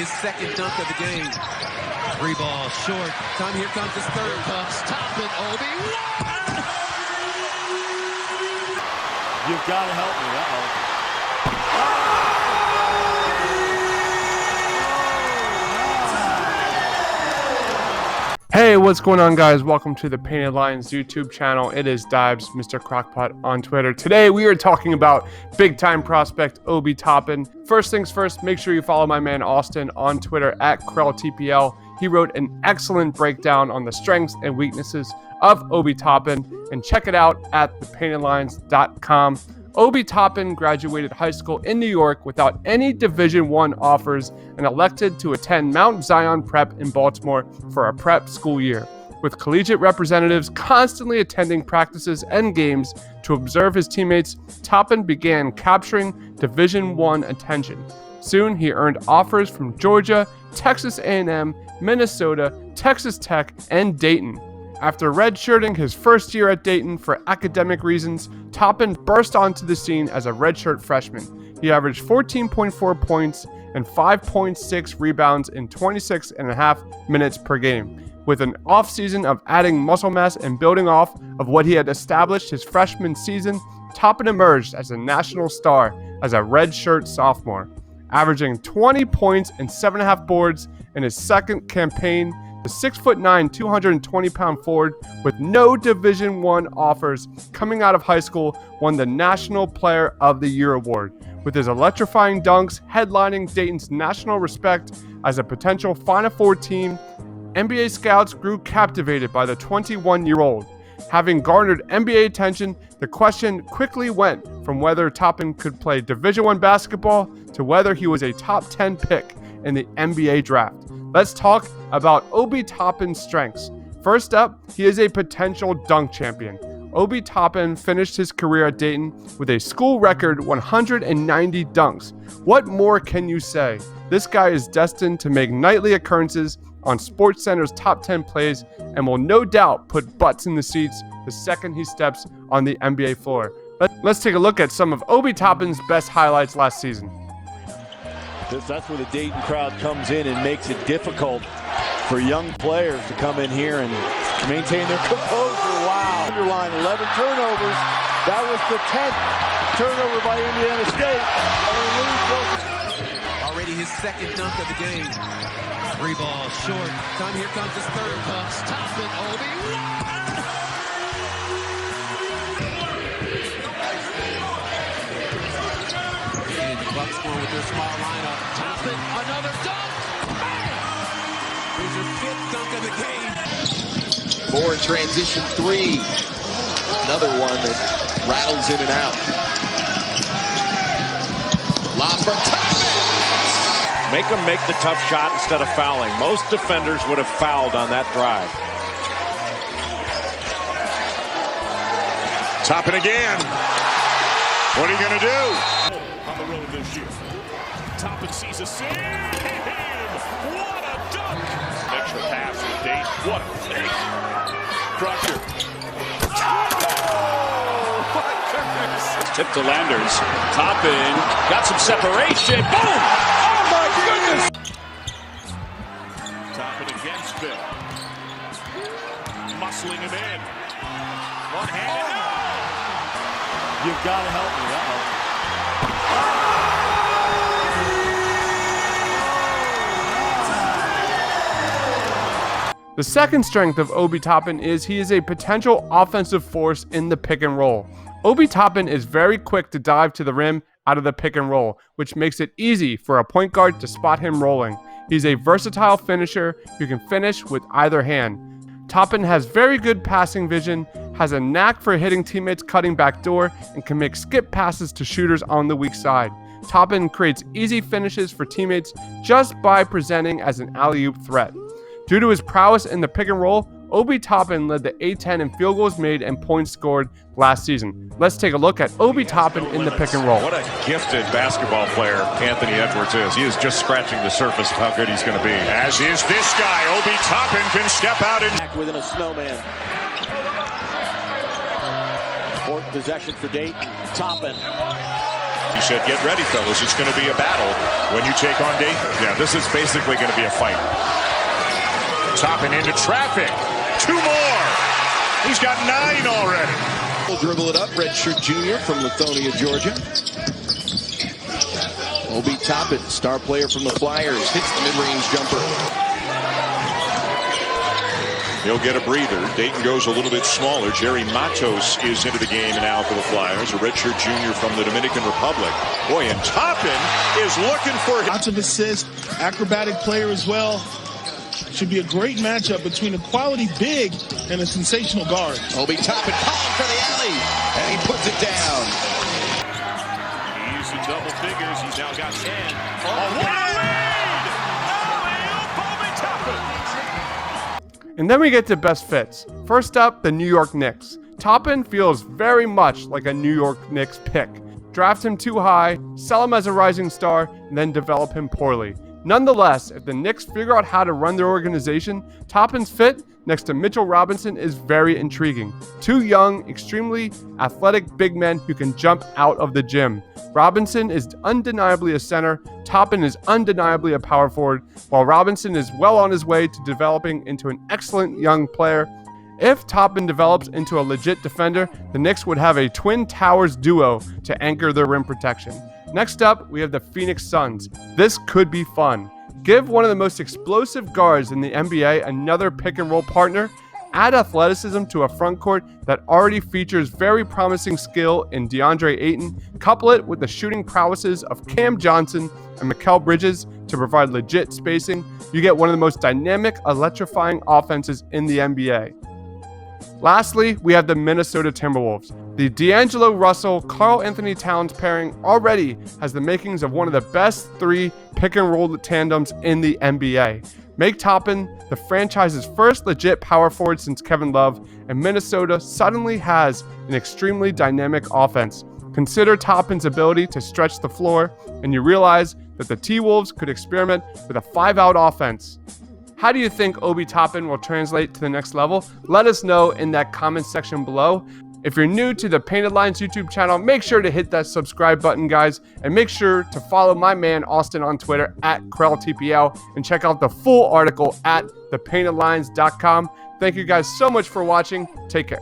his second dunk of the game. Three ball short. Time, here comes his third. Here comes Toppin, Obi. You've got to help me. Uh-oh. Hey, what's going on, guys? Welcome to the Painted Lions YouTube channel. It is Dives, Mr. Crockpot on Twitter. Today, we are talking about big-time prospect Obi Toppin. First things first, make sure you follow my man Austin on Twitter at KrellTPL. He wrote an excellent breakdown on the strengths and weaknesses of Obi Toppin, and check it out at thepaintedlions.com. Obi Toppin graduated high school in New York without any Division I offers and elected to attend Mount Zion Prep in Baltimore for a prep school year. With collegiate representatives constantly attending practices and games to observe his teammates, Toppin began capturing Division I attention. Soon, he earned offers from Georgia, Texas A&M, Minnesota, Texas Tech, and Dayton. After redshirting his first year at Dayton for academic reasons, Toppin burst onto the scene as a redshirt freshman. He averaged 14.4 points and 5.6 rebounds in 26.5 minutes per game. With an offseason of adding muscle mass and building off of what he had established his freshman season, Toppin emerged as a national star as a redshirt sophomore, averaging 20 points and 7.5 boards in his second campaign. The 6'9", 220-pound forward with no Division I offers coming out of high school won the National Player of the Year award. With his electrifying dunks headlining Dayton's national respect as a potential Final Four team, NBA scouts grew captivated by the 21-year-old. Having garnered NBA attention, the question quickly went from whether Toppin could play Division I basketball to whether he was a top 10 pick in the NBA draft. Let's talk about Obi Toppin's strengths. First up, he is a potential dunk champion. Obi Toppin finished his career at Dayton with a school record 190 dunks. What more can you say? This guy is destined to make nightly occurrences on SportsCenter's top 10 plays and will no doubt put butts in the seats the second he steps on the NBA floor. Let's take a look at some of Obi Toppin's best highlights last season. That's where the Dayton crowd comes in and makes it difficult for young players to come in here and maintain their composure. Wow. Underline 11 turnovers. That was the 10th turnover by Indiana State. Already his second dunk of the game. Three ball short. Time, here comes his third. Here comes Toppin, Obi. Bucks going with their small lineup. Toppin, another dunk. Here's his fifth dunk of the game. More transition three. Another one that rattles in and out. Lob for Toppin. Make them make the tough shot instead of fouling. Most defenders would have fouled on that drive. Toppin again. What are you going to do? On the road this year. Toppin sees a save. What a dunk! Extra pass to Dayton. What a fake. Crusher. Oh, my goodness. Tip to Landers. Toppin got some separation. Boom! Oh my goodness! Toppin against Bill. Muscling him in. One handed. You've got to help me. Uh-oh. The second strength of Obi Toppin is he is a potential offensive force in the pick and roll. Obi Toppin is very quick to dive to the rim out of the pick and roll, which makes it easy for a point guard to spot him rolling. He's a versatile finisher who can finish with either hand. Toppin has very good passing vision, has a knack for hitting teammates cutting backdoor, and can make skip passes to shooters on the weak side. Toppin creates easy finishes for teammates just by presenting as an alley-oop threat. Due to his prowess in the pick and roll, Obi Toppin led the A10 in field goals made and points scored last season. Let's take a look at Obi Toppin in the pick and roll. What a gifted basketball player Anthony Edwards is. He is just scratching the surface of how good he's going to be. As is this guy. Obi Toppin can step out and Back within a snowman. Fourth possession for Dayton. Toppin. he said, get ready, fellas. It's going to be a battle when you take on Dayton. Yeah, this is basically going to be a fight. Toppin into traffic. 2 more. He's got 9 already. Will dribble it up. Redshirt junior from Lithonia, Georgia. Obi Toppin, star player from the Flyers, hits the mid-range jumper. He'll get a breather. Dayton goes a little bit smaller. Jerry Matos is into the game now for the Flyers, a redshirt junior from the Dominican Republic. Boy, and Toppin is looking for... Lots of assists, acrobatic player as well. Should be a great matchup between a quality big and a sensational guard. Obi Toppin calling for the alley, and he puts it down. He's in double figures. He's now got 10. Oh, what a lead! Alley-oop, Obi Toppin. And then we get to best fits. First up, the New York Knicks. Toppin feels very much like a New York Knicks pick. Draft him too high, sell him as a rising star, and then develop him poorly. Nonetheless, if the Knicks figure out how to run their organization, Toppin's fit next to Mitchell Robinson is very intriguing. 2 young, extremely athletic big men who can jump out of the gym. Robinson is undeniably a center, Toppin is undeniably a power forward, while Robinson is well on his way to developing into an excellent young player. If Toppin develops into a legit defender, the Knicks would have a Twin Towers duo to anchor their rim protection. Next up, we have the Phoenix Suns. This could be fun. Give one of the most explosive guards in the NBA another pick-and-roll partner. Add athleticism to a front court that already features very promising skill in DeAndre Ayton. Couple it with the shooting prowesses of Cam Johnson and Mikal Bridges to provide legit spacing. You get one of the most dynamic, electrifying offenses in the NBA. Lastly, we have the Minnesota Timberwolves. The D'Angelo Russell, Karl Anthony Towns pairing already has the makings of one of the best 3 pick-and-roll tandems in the NBA. Make Toppin the franchise's first legit power forward since Kevin Love, and Minnesota suddenly has an extremely dynamic offense. Consider Toppin's ability to stretch the floor, and you realize that the T-Wolves could experiment with a 5-out offense. How do you think Obi Toppin will translate to the next level? Let us know in that comment section below. If you're new to the Painted Lines YouTube channel, make sure to hit that subscribe button, guys, and make sure to follow my man Austin on Twitter at KrellTPL and check out the full article at thepaintedlines.com. Thank you guys so much for watching. Take care.